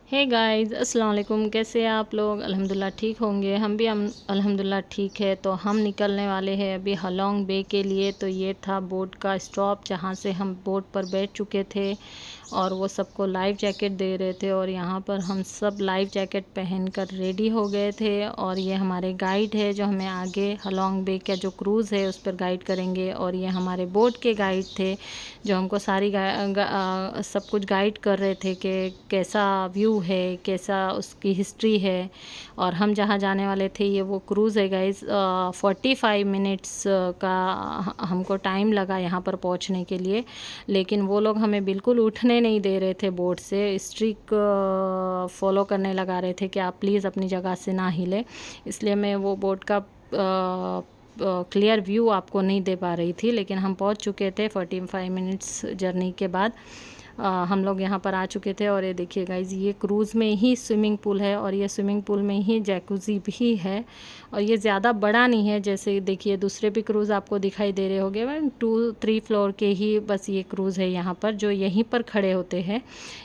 Hey guys, अस्सलाम वालेकुम। कैसे हैं आप लोग? अल्हम्दुलिल्लाह ठीक होंगे। हम अल्हम्दुलिल्लाह ठीक है। तो हम निकलने वाले हैं अभी हलोंग बे के लिए। तो ये था बोट का स्टॉप जहाँ से हम बोट पर बैठ चुके थे और वो सबको लाइफ जैकेट दे रहे थे और यहाँ पर हम सब लाइफ जैकेट पहनकर रेडी हो गए थे। और ये हमारे गाइड है जो हमें आगे हलोंग बे का जो क्रूज़ है उस पर गाइड करेंगे। और ये हमारे बोट के गाइड थे जो हमको सारी सब कुछ गाइड कर रहे थे कि कैसा व्यू है, कैसा उसकी हिस्ट्री है। और हम जहाँ जाने वाले थे ये वो क्रूज़ है गाइस। 45 मिनट्स का हमको टाइम लगा यहाँ पर पहुँचने के लिए, लेकिन वो लोग हमें बिल्कुल उठने नहीं दे रहे थे बोट से। स्ट्रिक्ट फॉलो करने लगा रहे थे कि आप प्लीज़ अपनी जगह से ना हिले, इसलिए मैं वो बोट का क्लियर व्यू आपको नहीं दे पा रही थी। लेकिन हम पहुंच चुके थे 45 मिनट्स जर्नी के बाद। हम लोग यहाँ पर आ चुके थे और ये देखिए गाइज, ये क्रूज़ में ही स्विमिंग पूल है और ये स्विमिंग पूल में ही जैकुज़ी भी है। और ये ज़्यादा बड़ा नहीं है, जैसे देखिए दूसरे भी क्रूज़ आपको दिखाई दे रहे होंगे। 2-3 फ्लोर के ही बस ये क्रूज़ है यहाँ पर, जो यहीं पर खड़े होते हैं।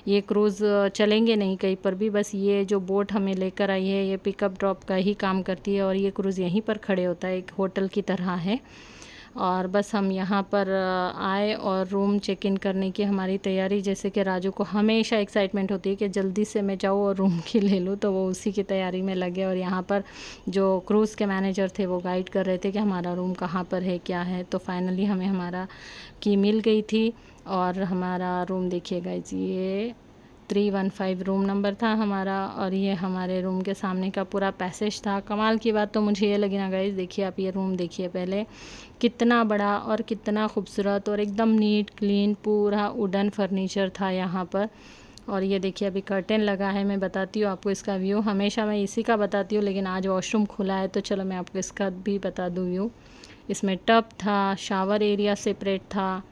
ये क्रूज़ चलेंगे नहीं कहीं पर भी, बस ये जो बोट हमें लेकर आई है ये पिकअप ड्रॉप का ही काम करती है और ये क्रूज़ यहीं पर खड़े होता है, एक होटल की तरह है। और बस हम यहाँ पर आए और रूम चेक इन करने की हमारी तैयारी, जैसे कि राजू को हमेशा एक्साइटमेंट होती है कि जल्दी से मैं जाऊँ और रूम की ले लूँ, तो वो उसी की तैयारी में लगे। और यहाँ पर जो क्रूज़ के मैनेजर थे वो गाइड कर रहे थे कि हमारा रूम कहाँ पर है, क्या है। तो फाइनली हमें हमारा की मिल गई थी और हमारा रूम देखिएगा, ये 315 रूम नंबर था हमारा। और ये हमारे रूम के सामने का पूरा पैसेज था। कमाल की बात तो मुझे ये लगी ना गाइस, देखिए आप ये रूम देखिए पहले, कितना बड़ा और कितना खूबसूरत और एकदम नीट क्लीन, पूरा वुडन फर्नीचर था यहाँ पर। और ये देखिए अभी कर्टेन लगा है। मैं बताती हूँ आपको इसका व्यू, हमेशा मैं इसी का बताती हूँ लेकिन आज वॉशरूम खुला है तो चलो मैं आपको इसका भी बता दूँ व्यू। इसमें टब था, शावर एरिया सेपरेट था,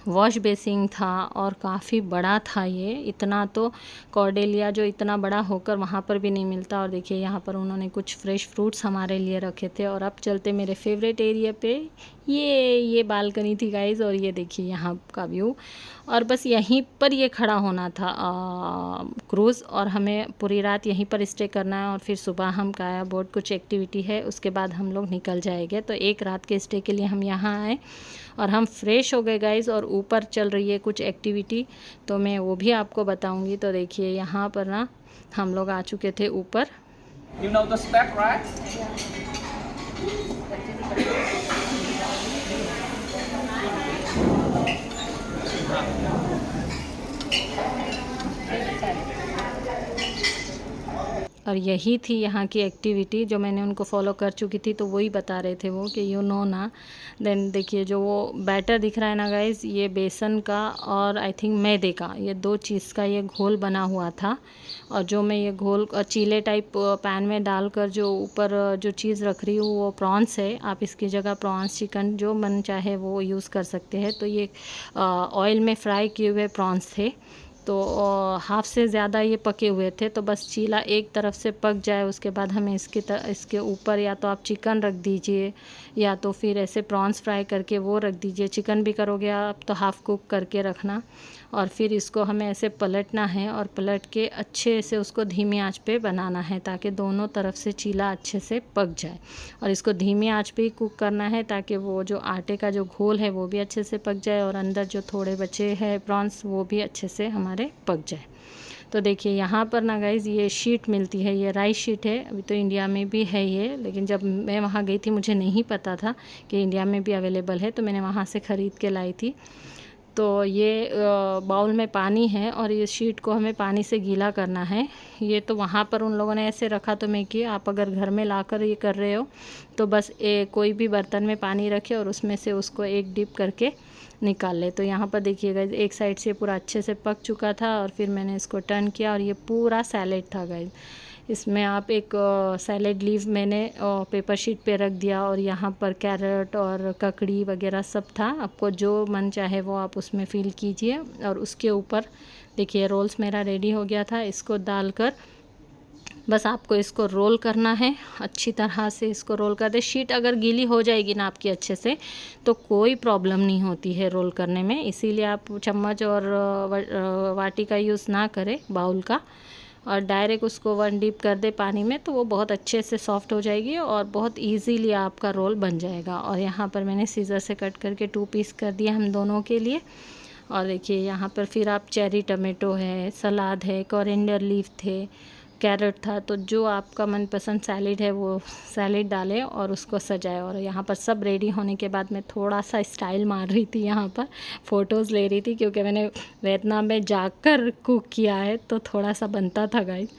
वॉश बेसिन था और काफ़ी बड़ा था ये। इतना तो कॉर्डेलिया जो इतना बड़ा होकर वहाँ पर भी नहीं मिलता। और देखिए यहाँ पर उन्होंने कुछ फ्रेश फ्रूट्स हमारे लिए रखे थे। और अब चलते मेरे फेवरेट एरिया पे, ये बालकनी थी गाइज। और ये देखिए यहाँ का व्यू, और बस यहीं पर ये खड़ा होना था क्रूज़, और हमें पूरी रात यहीं पर स्टे करना है और फिर सुबह हम काया बोट कुछ एक्टिविटी है उसके बाद हम लोग निकल जाएंगे। तो एक रात के स्टे के लिए हम यहाँ आए और हम फ्रेश हो गए गाइज। और ऊपर चल रही है कुछ एक्टिविटी, तो मैं वो भी आपको बताऊंगी। तो देखिए यहाँ पर ना हम लोग आ चुके थे ऊपर। You know the step, right? और यही थी यहाँ की एक्टिविटी जो मैंने उनको फॉलो कर चुकी थी, तो वही बता रहे थे वो कि यू नो ना। देन देखिए जो वो बैटर दिख रहा है ना गाइस, ये बेसन का और आई थिंक मैदे का, ये दो चीज़ का ये घोल बना हुआ था। और जो मैं ये घोल चीले टाइप पैन में डालकर जो ऊपर जो चीज़ रख रही हूँ वो प्रॉन्स है। आप इसकी जगह प्रॉन्स, चिकन जो मन चाहे वो यूज़ कर सकते हैं। तो ये ऑयल में फ्राई किए हुए प्रॉन्स थे, तो हाफ से ज़्यादा ये पके हुए थे। तो बस चीला एक तरफ से पक जाए उसके बाद हमें इसके ऊपर या तो आप चिकन रख दीजिए या तो फिर ऐसे प्रॉन्स फ्राई करके वो रख दीजिए। चिकन भी करोगे आप तो हाफ़ कुक करके रखना। और फिर इसको हमें ऐसे पलटना है और पलट के अच्छे से उसको धीमी आंच पे बनाना है ताकि दोनों तरफ से चीला अच्छे से पक जाए। और इसको धीमी आंच पे ही कुक करना है ताकि वो जो आटे का जो घोल है वो भी अच्छे से पक जाए और अंदर जो थोड़े बचे हैं प्रॉन्स वो भी अच्छे से हमारे पक जाए। तो देखिए यहाँ पर ना गाइज़ ये शीट मिलती है, ये राइस शीट है। अभी तो इंडिया में भी है ये, लेकिन जब मैं वहाँ गई थी मुझे नहीं पता था कि इंडिया में भी अवेलेबल है, तो मैंने वहाँ से ख़रीद के लाई थी। तो ये बाउल में पानी है और ये शीट को हमें पानी से गीला करना है। ये तो वहाँ पर उन लोगों ने ऐसे रखा तो मैं कि आप अगर घर में लाकर ये कर रहे हो तो बस कोई भी बर्तन में पानी रखे और उसमें से उसको एक डिप करके निकाल ले। तो यहाँ पर देखिएगा एक साइड से पूरा अच्छे से पक चुका था और फिर मैंने इसको टर्न किया और ये पूरा सैलेड था गाइस। इसमें आप एक सैलेड लीव मैंने पेपर शीट पे रख दिया और यहाँ पर कैरेट और ककड़ी वगैरह सब था। आपको जो मन चाहे वो आप उसमें फिल कीजिए। और उसके ऊपर देखिए रोल्स मेरा रेडी हो गया था, इसको डालकर बस आपको इसको रोल करना है, अच्छी तरह से इसको रोल कर दे। शीट अगर गीली हो जाएगी ना आपकी अच्छे से तो कोई प्रॉब्लम नहीं होती है रोल करने में, इसीलिए आप चम्मच और वाटी का यूज़ ना करें, बाउल का, और डायरेक्ट उसको वन डिप कर दे पानी में तो वो बहुत अच्छे से सॉफ्ट हो जाएगी और बहुत इजीली आपका रोल बन जाएगा। और यहाँ पर मैंने सीज़र से कट करके 2 पीस कर दिया हम दोनों के लिए। और देखिए यहाँ पर फिर आप चेरी टमाटो है, सलाद है, कोरिएंडर लीफ थे, कैरेट था, तो जो आपका मनपसंद सैलेड है वो सैलेड डालें और उसको सजाएं। और यहाँ पर सब रेडी होने के बाद मैं थोड़ा सा स्टाइल मार रही थी, यहाँ पर फ़ोटोज़ ले रही थी क्योंकि मैंने वियतनाम में जाकर कुक किया है तो थोड़ा सा बनता था गाइस।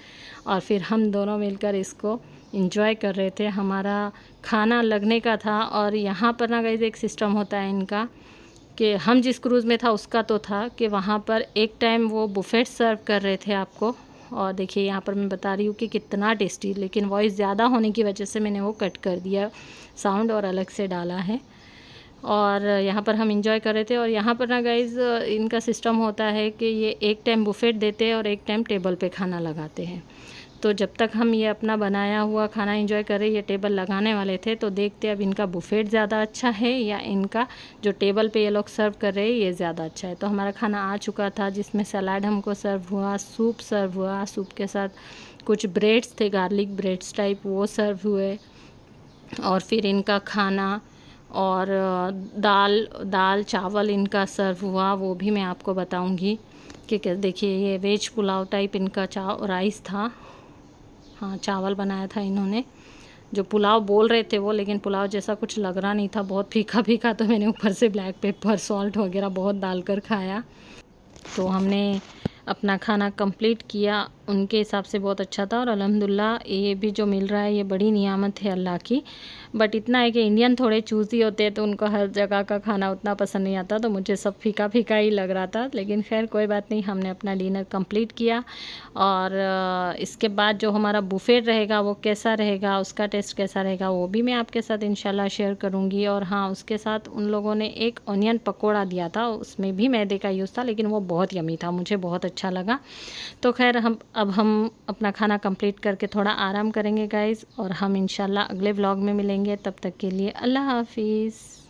और फिर हम दोनों मिलकर इसको इंजॉय कर रहे थे। हमारा खाना लगने का था। और यहाँ पर ना गाइस एक सिस्टम होता है इनका कि हम जिस क्रूज़ में था उसका तो था कि वहाँ पर एक टाइम वो बुफेट सर्व कर रहे थे आपको। और देखिए यहाँ पर मैं बता रही हूँ कि कितना टेस्टी, लेकिन वॉइस ज़्यादा होने की वजह से मैंने वो कट कर दिया साउंड और अलग से डाला है। और यहाँ पर हम इंजॉय कर रहे थे। और यहाँ पर ना गाइज़ इनका सिस्टम होता है कि ये एक टाइम बुफेट देते हैं और एक टाइम टेबल पे खाना लगाते हैं। तो जब तक हम ये अपना बनाया हुआ खाना एंजॉय कर रहे, ये टेबल लगाने वाले थे, तो देखते अब इनका बुफेट ज़्यादा अच्छा है या इनका जो टेबल पे ये लोग सर्व कर रहे हैं ये ज़्यादा अच्छा है। तो हमारा खाना आ चुका था जिसमें सलाद हमको सर्व हुआ, सूप सर्व हुआ, सूप के साथ कुछ ब्रेड्स थे, गार्लिक ब्रेड्स टाइप, वो सर्व हुए। और फिर इनका खाना और दाल चावल इनका सर्व हुआ, वो भी मैं आपको बताऊँगी कि देखिए ये वेज पुलाव टाइप इनका राइस था, हाँ चावल बनाया था इन्होंने। जो पुलाव बोल रहे थे वो, लेकिन पुलाव जैसा कुछ लग रहा नहीं था, बहुत फीका फीका, तो मैंने ऊपर से ब्लैक पेपर सॉल्ट वगैरह बहुत डालकर खाया। तो हमने अपना खाना कंप्लीट किया, उनके हिसाब से बहुत अच्छा था। और अल्हम्दुलिल्लाह ये भी जो मिल रहा है ये बड़ी नियामत है अल्लाह की। बट इतना है कि इंडियन थोड़े चूज़ी होते हैं तो उनको हर जगह का खाना उतना पसंद नहीं आता, तो मुझे सब फीका फीका ही लग रहा था। लेकिन खैर कोई बात नहीं, हमने अपना डिनर कंप्लीट किया। और इसके बाद जो हमारा बुफेट रहेगा वो कैसा रहेगा, उसका टेस्ट कैसा रहेगा, वो भी मैं आपके साथ इंशाल्लाह शेयर करूँगी। और हाँ, उसके साथ उन लोगों ने एक ऑनियन पकौड़ा दिया था, उसमें भी मैदे का यूज़ था, लेकिन वो बहुत यमी था, मुझे बहुत अच्छा लगा। तो खैर अब हम अपना खाना कंप्लीट करके थोड़ा आराम करेंगे गाइज़, और हम इंशाल्लाह अगले व्लॉग में मिलेंगे। तब तक के लिए अल्लाह हाफिज़।